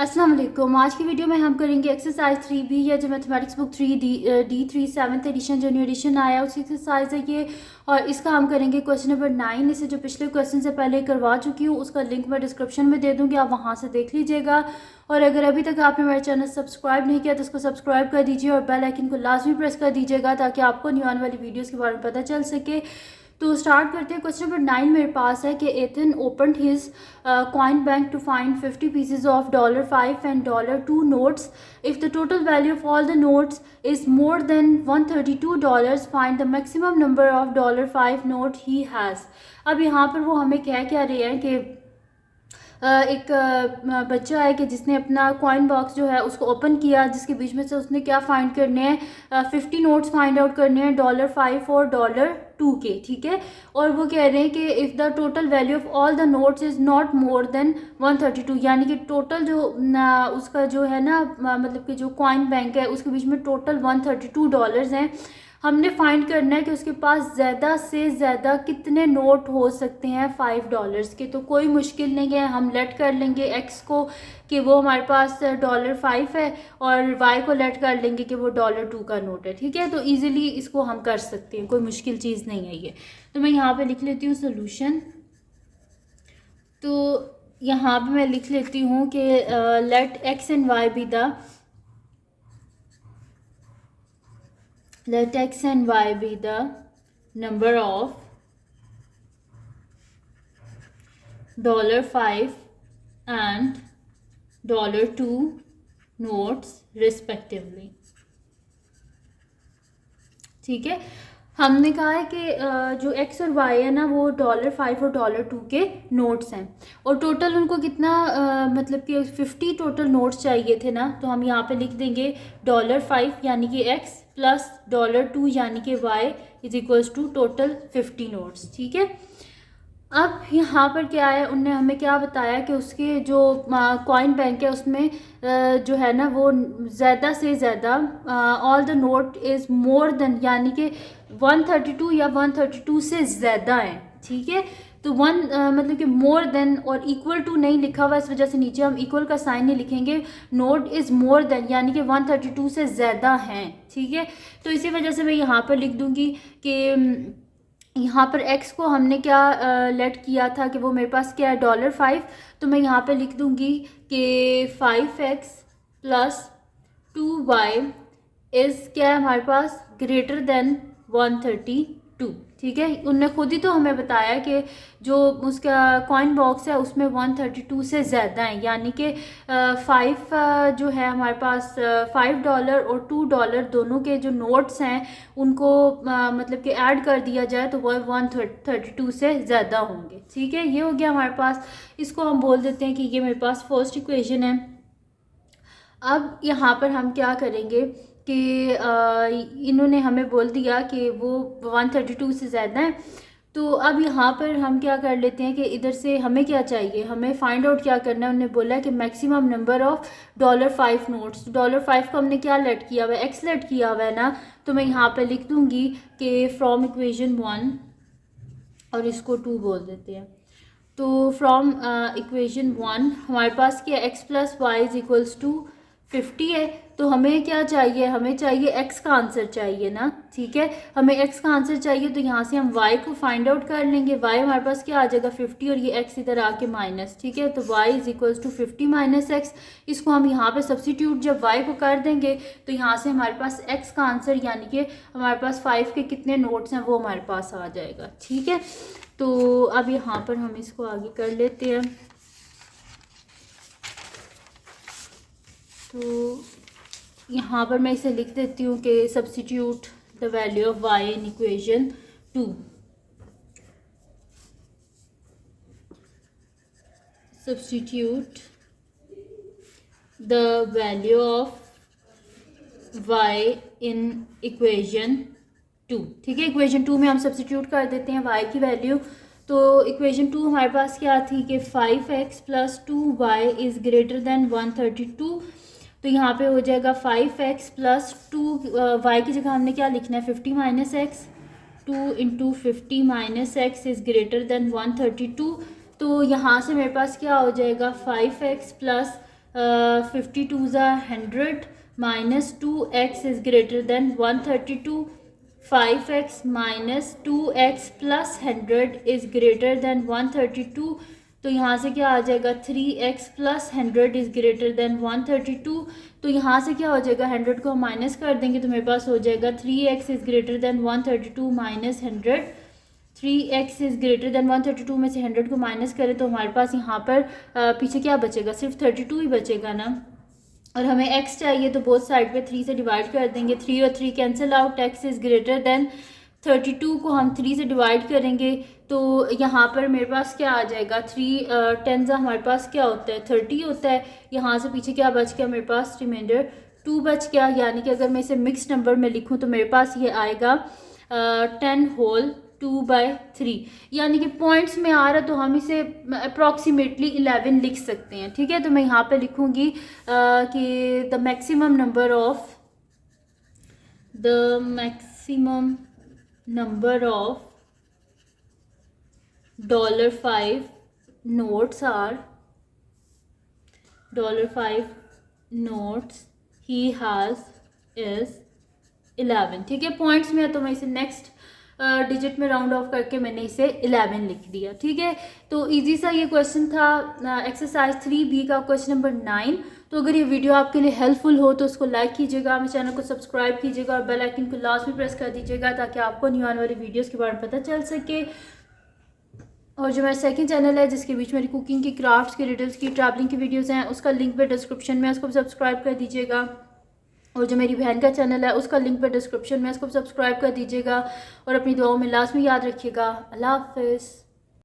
अस्सलाम वालेकुम। आज की वीडियो में हम करेंगे एक्सरसाइज 3B या जो mathematics book 3D 3 7th edition जो न्यू एडिशन आया उसी एक्सरसाइज है ये। और इसका हम करेंगे क्वेश्चन नंबर 9। इसे जो पिछले क्वेश्चन से पहले करवा चुकी हूँ उसका लिंक मैं डिस्क्रिप्शन में दे दूँगी, आप वहाँ से देख लीजिएगा। और अगर अभी तक आपने मेरा चैनल सब्सक्राइब नहीं किया तो उसको सब्सक्राइब कर दीजिए और बेल आइकन को लाजमी प्रेस कर दीजिएगा ताकि आपको न्यू आने वाली वीडियोज़ के बारे में पता चल सके। तो स्टार्ट करते हैं। क्वेश्चन नंबर 9 मेरे पास है कि Ethan opened his coin bank to find 50 pieces of $5 and $2 notes. If the total value of all the notes is more than $132, find the maximum number of $5 note he has. अब यहाँ पर वो हमें कह क्या रहे हैं कि एक बच्चा है कि जिसने अपना कॉइन बॉक्स जो है उसको ओपन किया, जिसके बीच में से उसने क्या फाइंड करने हैं, 50 नोट्स फाइंड आउट करने हैं $5 और $2 के, ठीक है। और वो कह रहे हैं कि if the total value of all the notes is not more than 132, यानी कि टोटल जो उसका जो है ना मतलब कि जो कॉइन बैंक है उसके बीच में टोटल $132 हैं। हमने फाइंड करना है कि उसके पास ज़्यादा से ज़्यादा कितने नोट हो सकते हैं $5 के। तो कोई मुश्किल नहीं है, हम लेट कर लेंगे x को कि वो हमारे पास $5 है और y को लेट कर लेंगे कि वो $2 का नोट है, ठीक है। तो इजीली इसको हम कर सकते हैं, कोई मुश्किल चीज़ नहीं है ये। तो मैं यहाँ पे लिख लेती हूँ सोल्यूशन। तो यहाँ पे मैं लिख लेती हूँ कि let x and y be the let x and y be the number of $5 and $2 notes respectively, ठीक है। हमने कहा है कि जो x और y है ना वो $5 और $2 के नोट्स हैं और टोटल उनको कितना मतलब कि 50 टोटल नोट्स चाहिए थे ना। तो हम यहाँ पे लिख देंगे $5 यानी कि x प्लस $2 यानी कि y is equals to total 50 notes, ठीक है। अब यहाँ पर क्या है, उनने हमें क्या बताया कि उसके जो कॉइन बैंक है उसमें जो है ना वो ज़्यादा से ज़्यादा all the note is more than, यानी कि 132 या 132 से ज़्यादा है, ठीक है। तो मतलब कि मोर देन और इक्वल टू नहीं लिखा हुआ, इस वजह से नीचे हम इक्वल का साइन नहीं लिखेंगे। नोट इज़ मोर देन यानी कि 132 से ज़्यादा हैं, ठीक है। तो इसी वजह से मैं यहाँ पर लिख दूँगी कि यहाँ पर x को हमने क्या लेट किया था कि वो मेरे पास क्या है $5। तो मैं यहाँ पे लिख दूँगी कि 5x प्लस 2y इज़ क्या है हमारे पास ग्रेटर देन 132, ठीक है। उनने खुद ही तो हमें बताया कि जो उसका कॉइन बॉक्स है उसमें 132 से ज़्यादा है, यानी कि 5 जो है हमारे पास $5 और $2 दोनों के जो नोट्स हैं उनको मतलब कि ऐड कर दिया जाए तो वो 132 से ज़्यादा होंगे, ठीक है। ये हो गया हमारे पास। इसको हम बोल देते हैं कि ये मेरे पास फर्स्ट इक्वेशन है। अब यहाँ पर हम क्या करेंगे कि इन्होंने हमें बोल दिया कि वो 132 से ज़्यादा है। तो अब यहाँ पर हम क्या कर लेते हैं कि इधर से हमें क्या चाहिए, हमें फाइंड आउट क्या करना है। उन्होंने बोला कि मैक्सिमम नंबर ऑफ $5 नोट्स। $5 को हमने क्या लेट किया हुआ है, एक्स लेट किया हुआ है ना। तो मैं यहाँ पर लिख दूँगी कि फ्रॉम इक्वेशन 1 और इसको 2 बोल देते हैं। तो फ्रॉम इक्वेशन 1 हमारे पास क्या x plus Y is equals to 50 है। तो हमें क्या चाहिए, हमें चाहिए x का आंसर चाहिए ना, ठीक है। हमें x का आंसर चाहिए तो यहाँ से हम y को फाइंड आउट कर लेंगे। y हमारे पास क्या आ जाएगा 50 और ये x इधर आके माइनस, ठीक है। तो y is equals to 50 minus x। इसको हम यहाँ पे सब्सिट्यूट जब y को कर देंगे तो यहाँ से हमारे पास x का आंसर यानी कि हमारे पास 5 के कितने नोट्स हैं वो हमारे पास आ जाएगा, ठीक है। तो अब यहाँ पर हम इसको आगे कर लेते हैं। तो यहाँ पर मैं इसे लिख देती हूँ कि substitute the value of y in equation 2। Substitute the value of y in equation 2, ठीक है। इक्वेशन 2 में हम सब्स्टिट्यूट कर देते हैं y की वैल्यू। तो इक्वेशन 2 हमारे पास क्या थी कि 5x plus 2y is greater than 132। तो यहाँ पे हो जाएगा 5x प्लस 2y की जगह हमने क्या लिखना है 50 minus x. 2 into 50 minus x is greater than 132। तो यहाँ से मेरे पास क्या हो जाएगा 5x प्लस 52 ज़ा 100 minus 2x is greater than 132, 5x minus 2x plus 100 is greater than 132। तो यहाँ से क्या आ जाएगा 3x plus 100 is greater than 132। तो यहाँ से क्या हो जाएगा 100 को हम माइनस कर देंगे तो मेरे पास हो जाएगा 3x is greater than 132 minus 100। 3x is greater than 132 में से 100 को माइनस करें तो हमारे पास यहाँ पर पीछे क्या बचेगा, सिर्फ 32 ही बचेगा ना। और हमें x चाहिए तो बोथ साइड पे 3 से डिवाइड कर देंगे, 3 और 3 cancel out, x is greater than 32 को हम 3 से डिवाइड करेंगे तो यहाँ पर मेरे पास क्या आ जाएगा 3 10 हमारे पास क्या होता है 30 होता है। यहाँ से पीछे क्या बच गया मेरे पास रिमाइंडर 2 बच गया, यानी कि अगर मैं इसे मिक्स नंबर में लिखूँ तो मेरे पास ये आएगा 10 होल 2/3, यानी कि पॉइंट्स में आ रहा तो हम इसे अप्रॉक्सीमेटली 11 लिख सकते हैं। ठीक है, तो मैं यहाँ पे लिखूँगी कि the maximum number of $5 notes are $5 notes he has is 11। ठीक है, पॉइंट्स में है तो मैं इसे नेक्स्ट डिजिट में राउंड ऑफ करके मैंने इसे 11 लिख दिया। ठीक है, तो इजी सा ये क्वेश्चन था एक्सरसाइज 3B का क्वेश्चन नंबर 9। तो अगर ये वीडियो आपके लिए हेल्पफुल हो तो उसको लाइक कीजिएगा, मेरे चैनल को सब्सक्राइब कीजिएगा और बेल आइकन को लास्ट में प्रेस कर दीजिएगा ताकि आपको न्यू आने वाली वीडियोस के बारे में पता चल सके। और जो मेरा सेकंड चैनल है जिसके बीच मेरी कुकिंग की, क्राफ्ट्स की, रिडल्स की, ट्रैवलिंग की वीडियोस हैं, उसका लिंक पे डिस्क्रिप्शन में, उसको भी सब्सक्राइब कर दीजिएगा। और जो मेरी बहन का चैनल है उसका लिंक पे डिस्क्रिप्शन में, उसको भी सब्सक्राइब कर दीजिएगा। और अपनी दुआओं में लास्ट में याद रखिएगा। अल्लाह हाफ़िज़।